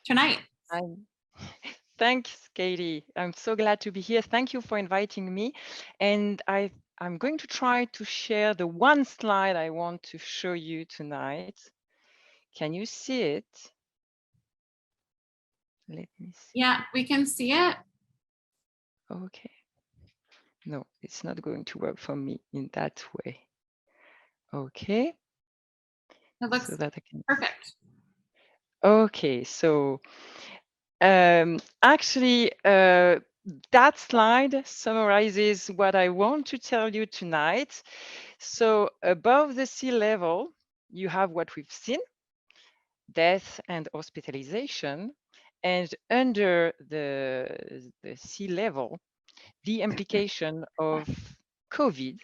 tonight. Thanks, Katie. I'm so glad to be here. Thank you for inviting me. And I'm going to try to share the one slide I want to show you tonight. Can you see it? Let me see. Yeah, we can see it. Okay. No, it's not going to work for me in that way. Okay. It looks so that I can... perfect. Okay, so actually, that slide summarizes what I want to tell you tonight. So above the sea level, you have what we've seen, death and hospitalization. And under the sea level, the implication of COVID.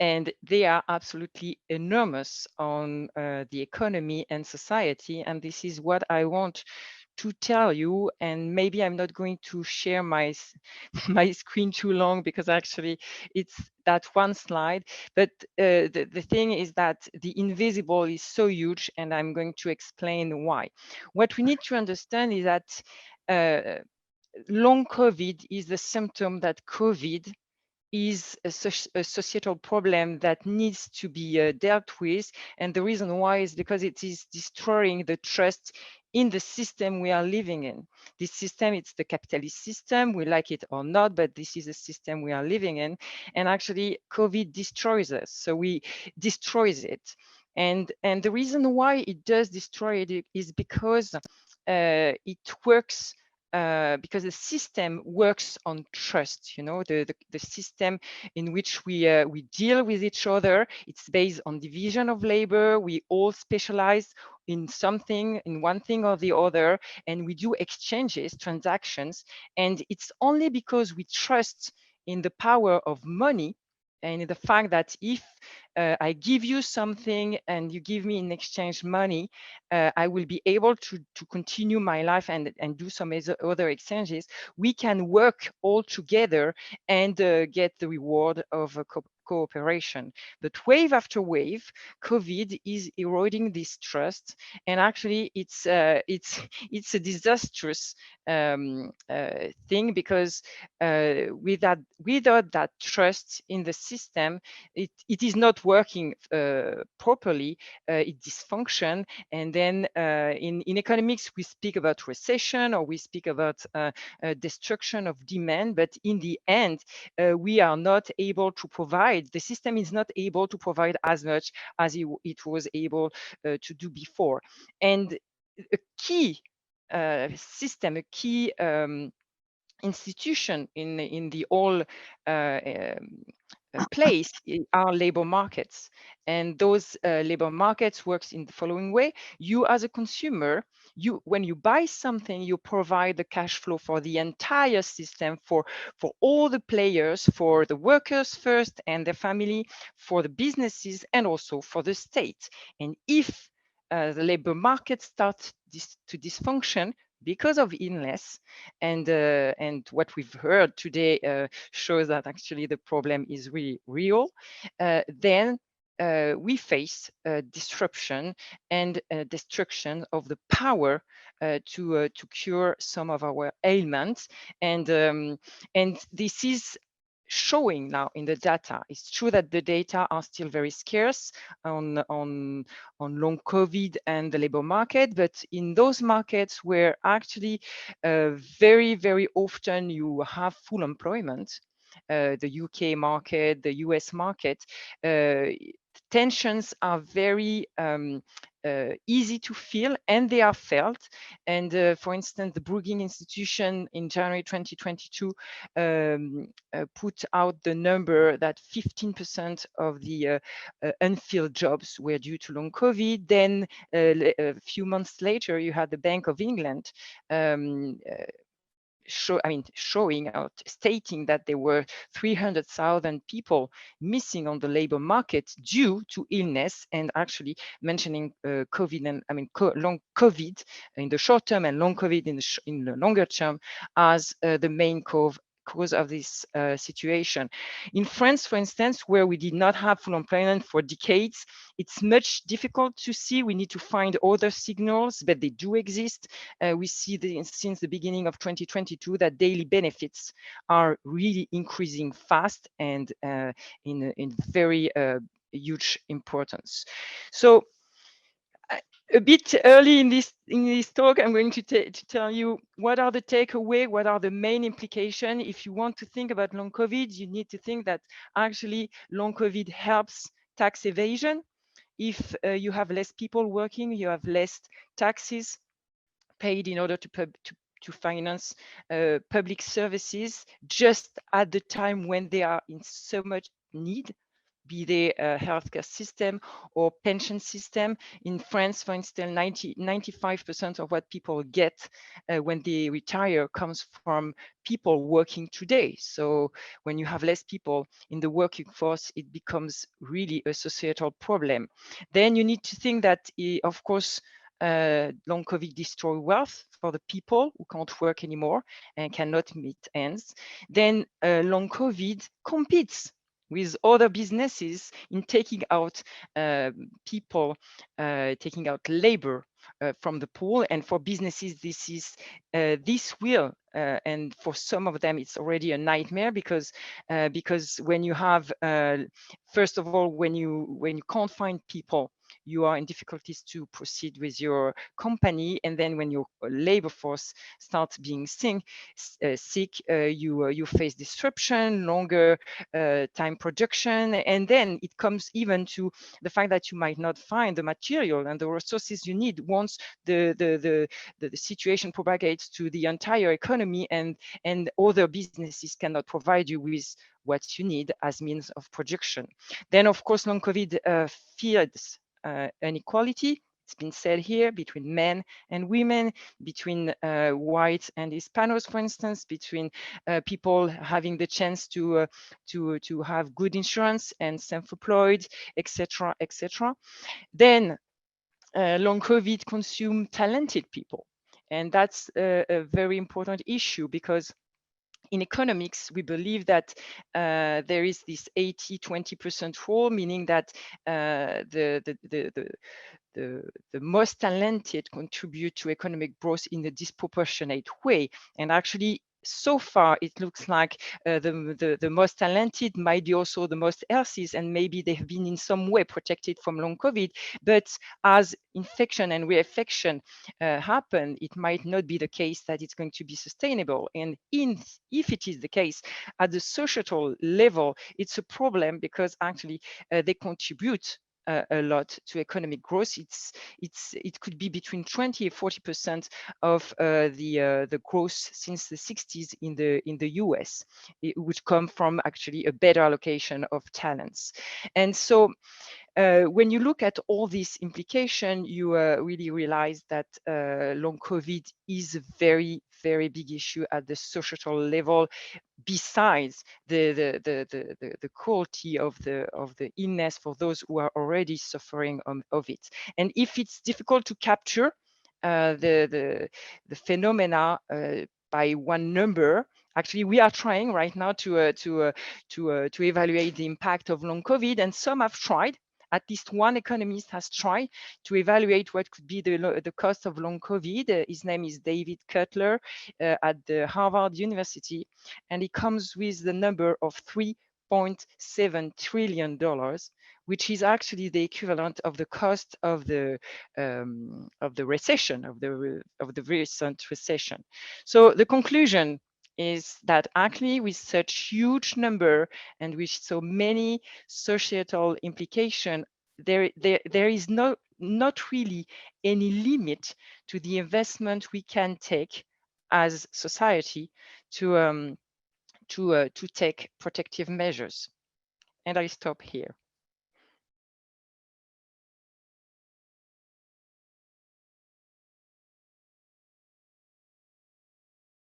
And they are absolutely enormous on the economy and society. And this is what I want to tell you. And maybe I'm not going to share my screen too long, because actually it's that one slide. But the thing is that the invisible is so huge, and I'm going to explain why. What we need to understand is that long COVID is the symptom that COVID is a societal problem that needs to be dealt with. And the reason why is because it is destroying the trust in the system we are living in. This system, it's the capitalist system, we like it or not, but this is a system we are living in. And actually, COVID destroys us, so we destroys it. And the reason why it does destroy it is because it works because the system works on trust. You know, the system in which we deal with each other, it's based on division of labor. We all specialize in something, in one thing or the other, and we do exchanges, transactions. And it's only because we trust in the power of money and the fact that if I give you something and you give me in exchange money, I will be able to continue my life and do some other exchanges. We can work all together and get the reward of cooperation. But wave after wave, COVID is eroding this trust, and actually it's a disastrous thing, because without that trust in the system, it is not working properly. It dysfunction, and then in economics we speak about recession, or we speak about destruction of demand. But in the end, we are not able to provide. The system is not able to provide as much as it was able to do before. And a key system, a key institution in the whole place are labor markets. And those labor markets works in the following way. You as a consumer, when you buy something, you provide the cash flow for the entire system, for all the players, for the workers first and their family, for the businesses, and also for the state. And if the labor market starts to dysfunction because of illness, and what we've heard today shows that actually the problem is really real, then we face disruption and destruction of the power to cure some of our ailments. And this is showing now in the data. It's true that the data are still very scarce on long COVID and the labor market, but in those markets where actually very, very often you have full employment, the UK market, the US market, tensions are very easy to feel, and they are felt. And for instance, the Brookings Institution in January 2022 put out the number that 15% of the unfilled jobs were due to long COVID. Then a few months later, you had the Bank of England showing out, stating that there were 300,000 people missing on the labor market due to illness, and actually mentioning COVID and long COVID in the short term and long COVID in the longer term as the main cause because of this situation. In France, for instance, where we did not have full employment for decades, it's much difficult to see. We need to find other signals, but they do exist. We see since the beginning of 2022 that daily benefits are really increasing fast and in very huge importance. So a bit early in this talk, I'm going to tell you what are the takeaway, what are the main implications. If you want to think about long COVID, you need to think that actually long COVID helps tax evasion. If you have less people working, you have less taxes paid in order to finance public services just at the time when they are in so much need, be they a healthcare system or pension system. In France, for instance, 95% of what people get when they retire comes from people working today. So when you have less people in the working force, it becomes really a societal problem. Then you need to think that, of course, long COVID destroy wealth for the people who can't work anymore and cannot meet ends. Then long COVID competes with other businesses in taking out people, taking out labor from the pool. And for businesses, this will, and for some of them, it's already a nightmare because when you have, first of all, when you can't find people, you are in difficulties to proceed with your company, and then when your labor force starts being sick, you face disruption, longer time production, and then it comes even to the fact that you might not find the material and the resources you need once the situation propagates to the entire economy, and other businesses cannot provide you with what you need as means of production. Then, of course, long COVID feeds inequality. It's been said here, between men and women, between white and Hispanos, for instance, between people having the chance to have good insurance and self-employed, etc., etc. Then long COVID consume talented people, and that's a very important issue, because in economics, we believe that there is this 80-20% rule, meaning that the most talented contribute to economic growth in a disproportionate way. And actually, so far, it looks like the most talented might be also the most healthy, and maybe they have been in some way protected from long COVID. But as infection and reinfection happen, it might not be the case that it's going to be sustainable. And if it is the case, at the societal level, it's a problem, because actually they contribute a lot to economic growth. It could be between 20 and 40% of the growth since the 60s in the US. It would come from actually a better allocation of talents. And so when you look at all these implications, you really realize that long COVID is a very, very big issue at the societal level, besides the cruelty of the illness for those who are already suffering of it. And if it's difficult to capture the phenomena by one number, actually, we are trying right now to evaluate the impact of long COVID, and some have tried. At least one economist has tried to evaluate what could be the cost of long COVID. His name is David Cutler at the Harvard University, and he comes with the number of $3.7 trillion, which is actually the equivalent of the cost of the recession, of the recent recession. So the conclusion is that actually, with such huge number and with so many societal implications, there is not really any limit to the investment we can take as society to take protective measures. And I stop here.